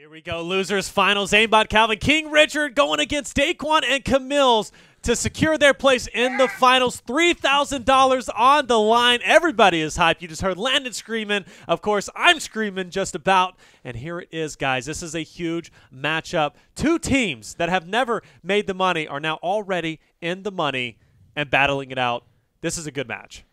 Here we go, losers finals. Aimbotcalvin, King Richard going against Daequan and Camills to secure their place in the finals. $3,000 on the line. Everybody is hyped. You just heard Landon screaming. Of course, I'm screaming just about. And here it is, guys. This is a huge matchup. Two teams that have never made the money are now already in the money and battling it out. This is a good match.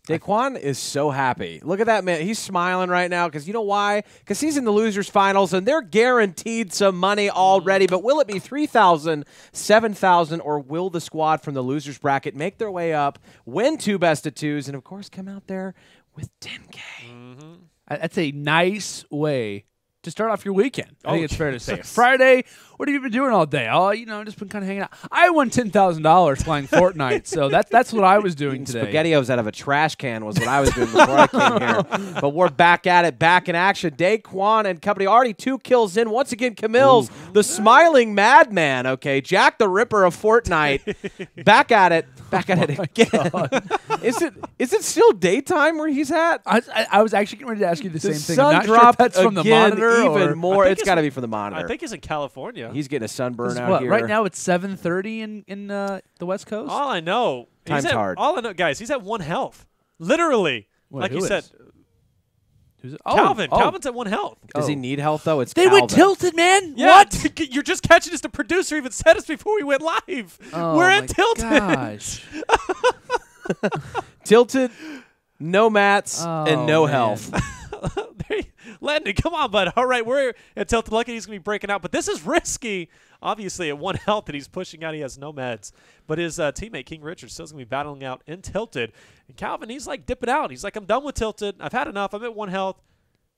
Daequan is so happy. Look at that man. He's smiling right now because you know why? Because he's in the losers finals and they're guaranteed some money already. But will it be $3,000, $7,000, or will the squad from the losers bracket make their way up, win 2 best of 2s, and of course come out there with 10K? That's a nice way to start off your weekend. I think it's fair to say. Friday, what have you been doing all day? Oh, you know, I've just been kind of hanging out. I won $10,000 playing Fortnite, so that's what I was doing today. SpaghettiOs out of a trash can was what I was doing before I came here. But we're back at it, back in action. Daequan and company already 2 kills in. Once again, Camills, the smiling madman, okay, Jack the Ripper of Fortnite. Back at it again. Is it still daytime where he's at? I was actually getting ready to ask you the same thing. Sun I'm not sure if dropped that's from the again, monitor even more. It's got to it's be from the monitor. I think he's in California. He's getting a sunburn out here. Right now it's 7:30 in the West Coast. All I know, Time's hard. All I know, guys, he's at 1 health. Literally. Wait, like who you said. Who's it? Calvin. Calvin's at 1 health. Does he need health, though? It's They Calvin. went tilted, man. Yeah, What? You're just catching us. The producer even said us before we went live. Oh We're my at tilted. Gosh. Tilted, no mats, and no man. health. Landon, come on, bud. All right, we're at tilted. Lucky he's going to be breaking out. But this is risky. Obviously, at 1 health that he's pushing out, he has no meds. But his teammate, King Richard, still going to be battling out in tilted. And Calvin, he's like dipping out. He's like, I'm done with tilted. I've had enough. I'm at 1 health.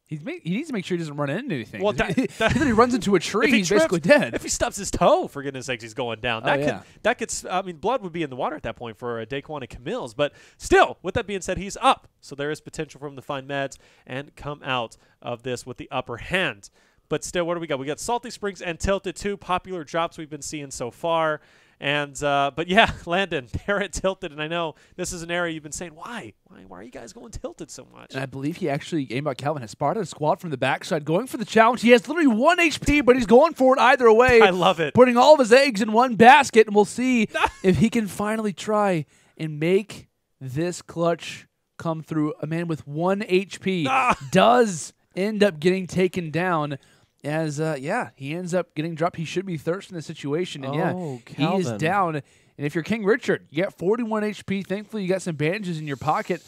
He needs to make sure he doesn't run into anything. Well, then he runs into a tree, he's trips, basically dead. If he stubs his toe, for goodness sakes, he's going down. That could, I mean, blood would be in the water at that point for Daequan and Camills. But still, with that being said, he's up. So there is potential for him to find meds and come out of this with the upper hand. But still, what do we got? We got Salty Springs and Tilted, 2 popular drops we've been seeing so far. And but yeah, Landon, they're at tilted, and I know this is an area you've been saying, why are you guys going tilted so much? And I believe he actually, Aimbotcalvin, has spotted a squad from the backside going for the challenge. He has literally 1 HP, but he's going for it either way. I love it. Putting all of his eggs in one basket, and we'll see if he can finally try and make this clutch come through. A man with 1 HP does end up getting taken down. As, he ends up getting dropped. He should be thirst in the situation. And, he is down. And if you're King Richard, you got 41 HP. Thankfully, you got some bandages in your pocket.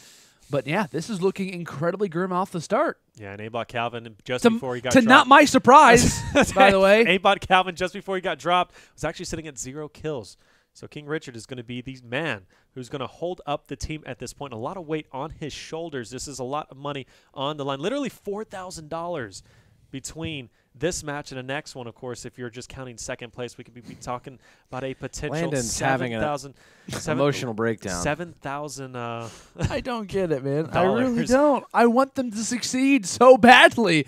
But, yeah, this is looking incredibly grim off the start. Yeah, and Aimbotcalvin, just before he got dropped. Not my surprise, by the way. Aimbotcalvin, just before he got dropped, was actually sitting at 0 kills. So King Richard is going to be the man who's going to hold up the team at this point. A lot of weight on his shoulders. This is a lot of money on the line. Literally $4,000 between this match and the next one. Of course, if you're just counting second place, we could be talking about a potential Landon's having an emotional breakdown. 7,000. I don't get it, man. I really don't. I want them to succeed so badly.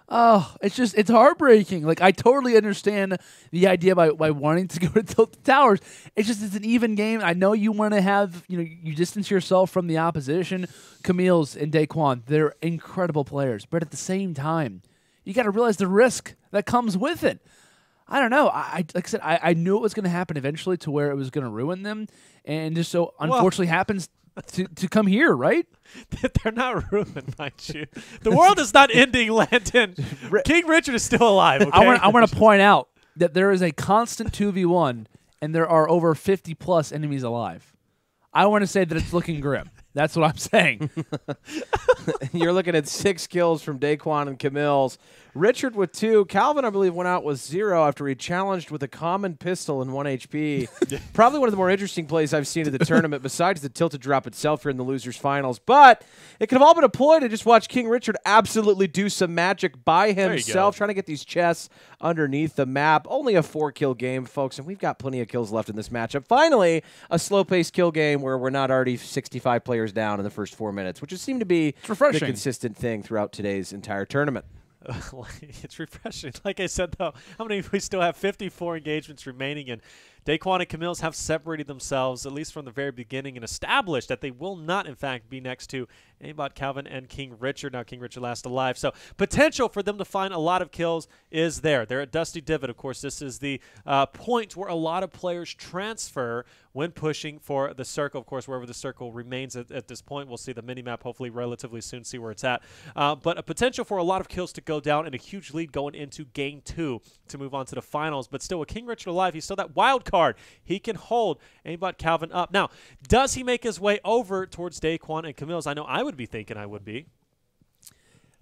Oh, it's heartbreaking. Like, I totally understand the idea by wanting to go to Tilted Towers. It's an even game. I know you want to have, you distance yourself from the opposition. Camills and Daequan, they're incredible players, but at the same time, you got to realize the risk that comes with it. I don't know. Like I said, I knew it was going to happen eventually to where it was going to ruin them, and just so unfortunately happens to come here, right? They're not ruined, mind you. The world is not ending, Landon. King Richard is still alive. Okay? I want to point out that there is a constant 2v1, and there are over 50+ enemies alive. I want to say that it's looking grim. That's what I'm saying. You're looking at 6 kills from Daequan and Camills. Richard with 2. Calvin, I believe, went out with 0 after he challenged with a common pistol and 1 HP. Probably one of the more interesting plays I've seen at the tournament, besides the tilted drop itself here in the losers finals. But it could have all been a ploy to just watch King Richard absolutely do some magic by himself, trying to get these chests underneath the map. Only a 4-kill game, folks, and we've got plenty of kills left in this matchup. Finally, a slow-paced kill game where we're not already 65 players down in the first 4 minutes, which has seemed to be the consistent thing throughout today's entire tournament. It's refreshing. Like I said, though, we still have 54 engagements remaining, and Daequan and Camills have separated themselves, at least from the very beginning, and established that they will not, in fact, be next to Aimbotcalvin and King Richard. Now, King Richard last alive. So potential for them to find a lot of kills is there. They're at Dusty Divot. Of course, this is the point where a lot of players transfer when pushing for the circle. Of course, wherever the circle remains at this point, we'll see the mini-map hopefully relatively soon, see where it's at. But a potential for a lot of kills to go down and a huge lead going into Game 2 to move on to the finals. But still, with King Richard alive, he's still that wild card. He can hold Aimbotcalvin up. Now, does he make his way over towards Daequan and Camills? I know I would be thinking I would be.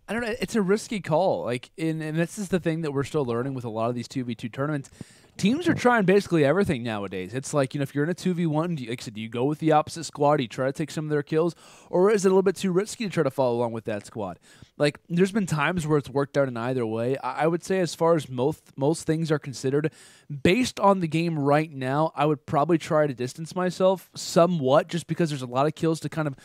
I don't know. It's a risky call. Like, and this is the thing that we're still learning with a lot of these 2v2 tournaments. Teams are trying basically everything nowadays. It's like, if you're in a 2v1, like I said, do you go with the opposite squad? Do you try to take some of their kills? Or is it a little bit too risky to try to follow along with that squad? Like, there's been times where it's worked out in either way. I would say as far as most things are considered, based on the game right now, I would probably try to distance myself somewhat just because there's a lot of kills to kind of,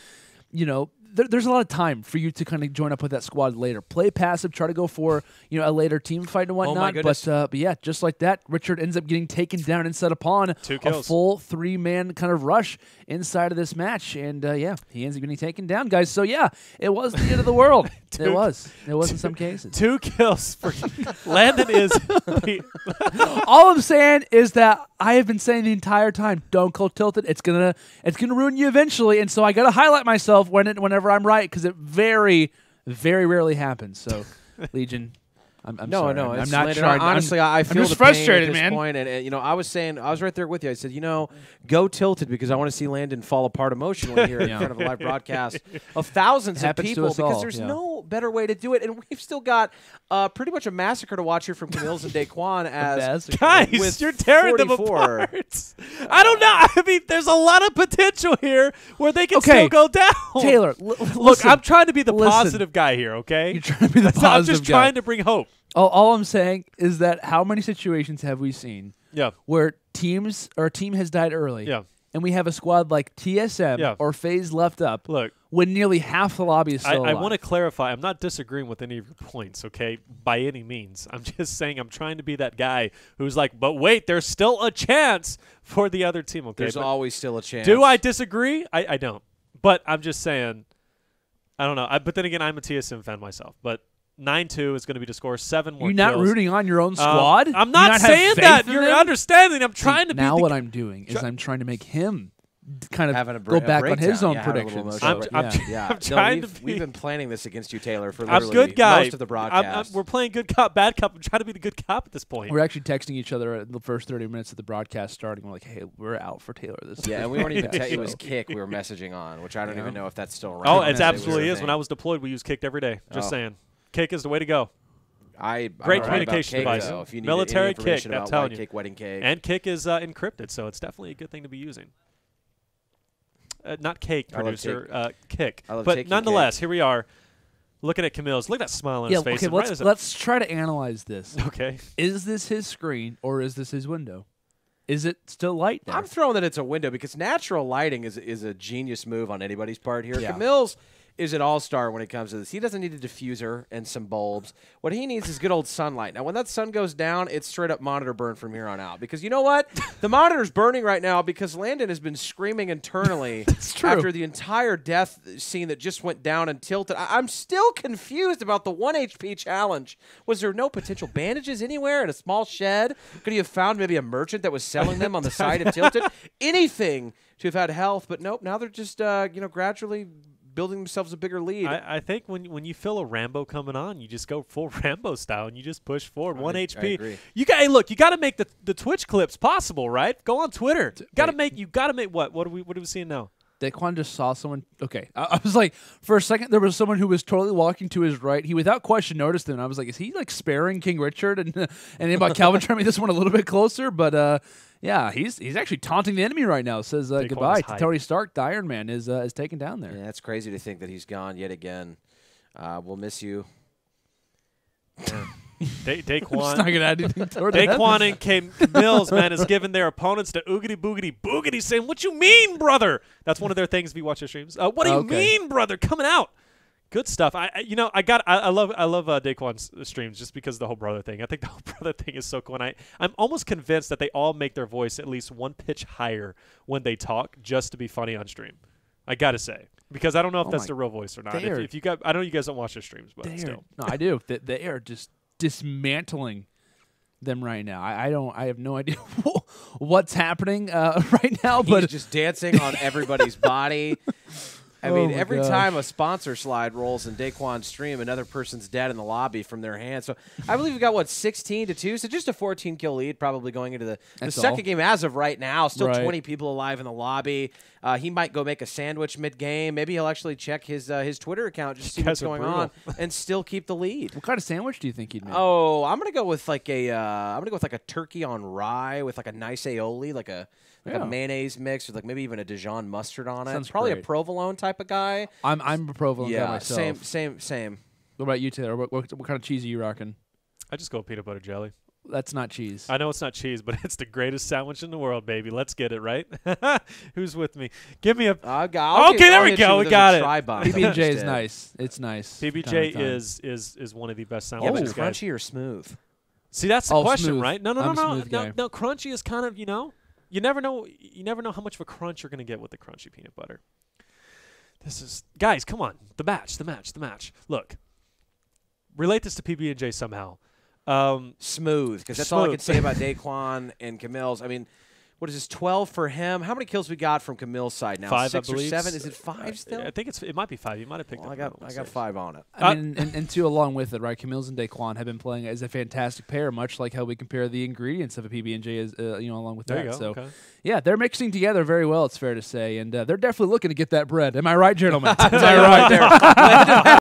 there's a lot of time for you to kind of join up with that squad later. Play passive, try to go for a later team fight and whatnot. Oh my goodness. But yeah, just like that, Richard ends up getting taken down inside upon 2 kills. A full 3-man kind of rush inside of this match. And yeah, he ends up getting taken down, guys. So yeah, it was the end of the world. It was in some cases. 2 kills for Landon is. All I'm saying is that I have been saying the entire time, don't go tilted. It's gonna ruin you eventually. And so I gotta highlight myself whenever I'm right, because it very, very rarely happens. So, Legion, I'm sorry. No, I'm it's not Landon, trying. honestly, I feel just the pain frustrated, at this man. point, and I was right there with you. I said, go tilted because I want to see Landon fall apart emotionally here in front of a live broadcast of thousands of people, because there's no better way to do it, and we've still got pretty much a massacre to watch here from Camills and Daequan as guys, you're tearing 44. them apart. I don't know. I mean, there's a lot of potential here where they can still go down. Taylor, look, I'm trying to be the positive guy here. Okay, you're trying to be the positive I'm just guy. trying to bring hope. All I'm saying is that how many situations have we seen where a team has died early and we have a squad like TSM or FaZe left up when nearly half the lobby is still alive? I want to clarify. I'm not disagreeing with any of your points, okay, by any means. I'm just saying I'm trying to be that guy who's like, but wait, there's still a chance for the other team, okay? There's always still a chance. Do I disagree? I don't. But I'm just saying, I don't know. But then again, I'm a TSM fan myself. But 9-2 is going to be the score. 7 more You're not kills. rooting on your own squad? I'm not saying that. You're understanding. I'm trying to be now what I'm doing is I'm trying to make him kind of go back on his own predictions. I'm trying to be. We've been planning this against you, Taylor, for I'm good guy. most of the broadcast. We're playing good cop, bad cop. I'm trying to be the good cop at this point. We're actually texting each other in the first 30 minutes of the broadcast starting. We're like, hey, we're out for Taylor this Yeah, and we weren't even it was Kick we were messaging on, which I don't even know if that's still around. Oh, it absolutely is. When I was deployed, we used Kick every day. Just saying. Kick is the way to go. Great communication device. If you need military Kick, I'm telling you. Cake, wedding cake. And Kick is encrypted, so it's definitely a good thing to be using. Not Cake producer, Kick. But nonetheless, here we are looking at Camills. Look at that smile on his face. Okay, let's try to analyze this. Okay. Is this his screen or is this his window? Is it still light there? I'm throwing that it's a window because natural lighting is a genius move on anybody's part here. Yeah. Camills is an all-star when it comes to this. He doesn't need a diffuser and some bulbs. What he needs is good old sunlight. Now, when that sun goes down, it's straight-up monitor burn from here on out. Because you know what? The monitor's burning right now because Landon has been screaming internally after the entire death scene that just went down and tilted. I'm still confused about the 1 HP challenge. Was there no potential bandages anywhere in a small shed? Could he have found maybe a merchant that was selling them on the side of Tilted? Anything to have had health, but nope. Now they're just gradually building themselves a bigger lead. I think when you feel a Rambo coming on, you just go full Rambo style and you just push forward. 1 HP. I agree. You got to make the Twitch clips possible, right? Go on Twitter. You got to make what? What are we seeing now? Daequan just saw someone. Okay, I was like, for a second, there was someone who was totally walking to his right. He, without question, noticed him. I was like, is he like sparing King Richard and Aimbotcalvin trying to make this one a little bit closer? But yeah, he's actually taunting the enemy right now. Says goodbye to Tony Stark. The Iron Man is taken down there. Yeah, it's crazy to think that he's gone yet again. We'll miss you. Daequan not gonna add anything toward Daequan and Camills, man, is giving their opponents the oogity boogity boogity, saying, "What you mean, brother?" That's one of their things if you watch their streams. What do you mean, brother? Coming out. Good stuff. I love Daequan's streams just because of the whole brother thing. I think the whole brother thing is so cool. And I'm almost convinced that they all make their voice at least one pitch higher when they talk just to be funny on stream. I gotta say, because I don't know if that's the real voice or not. If you got, I know you guys don't watch their streams, but still, no, I do. They are just dismantling them right now. I have no idea what's happening right now. But he's just dancing on everybody's body. I mean, every time a sponsor slide rolls in Daequan's stream, another person's dead in the lobby from their hands. So I believe we got, 16-2? So just a 14-kill lead probably going into the second game as of right now. Still 20 people alive in the lobby. He might go make a sandwich mid-game. Maybe he'll actually check his Twitter account just to see what's going on and still keep the lead. What kind of sandwich do you think he'd make? Oh, I'm gonna go with like a turkey on rye with like a nice aioli, like a mayonnaise mix with like maybe even a Dijon mustard on it. Sounds probably great. a provolone type of guy. I'm a provolone guy myself. Same. What about you, Taylor? What kind of cheese are you rocking? I just go peanut butter jelly. That's not cheese. I know it's not cheese, but it's the greatest sandwich in the world, baby. Let's get it, right? Who's with me? Give me a... Okay, there we go. We got it. PB&J is nice. It's nice. PB&J is one of the best sandwiches. Crunchy or smooth? See, that's the question, smooth. right? No. Crunchy is kind of, you never know how much of a crunch you're going to get with the crunchy peanut butter. This is... Guys, come on. The match. Look. Relate this to PB&J somehow. Smooth, because that's all I can say about Daequan and Camills. I mean, what is this, 12 for him? How many kills we got from Camills' side now? 5, 6 I believe. or 7? Is it 5 still? I think it might be 5. You might have picked up. I got 5 on it. I mean, and two along with it, right? Camills and Daequan have been playing as a fantastic pair, much like how we compare the ingredients of a PB&J as along with there that. You go. So, okay. Yeah, they're mixing together very well. It's fair to say, and they're definitely looking to get that bread. Am I right, gentlemen? Am I right there?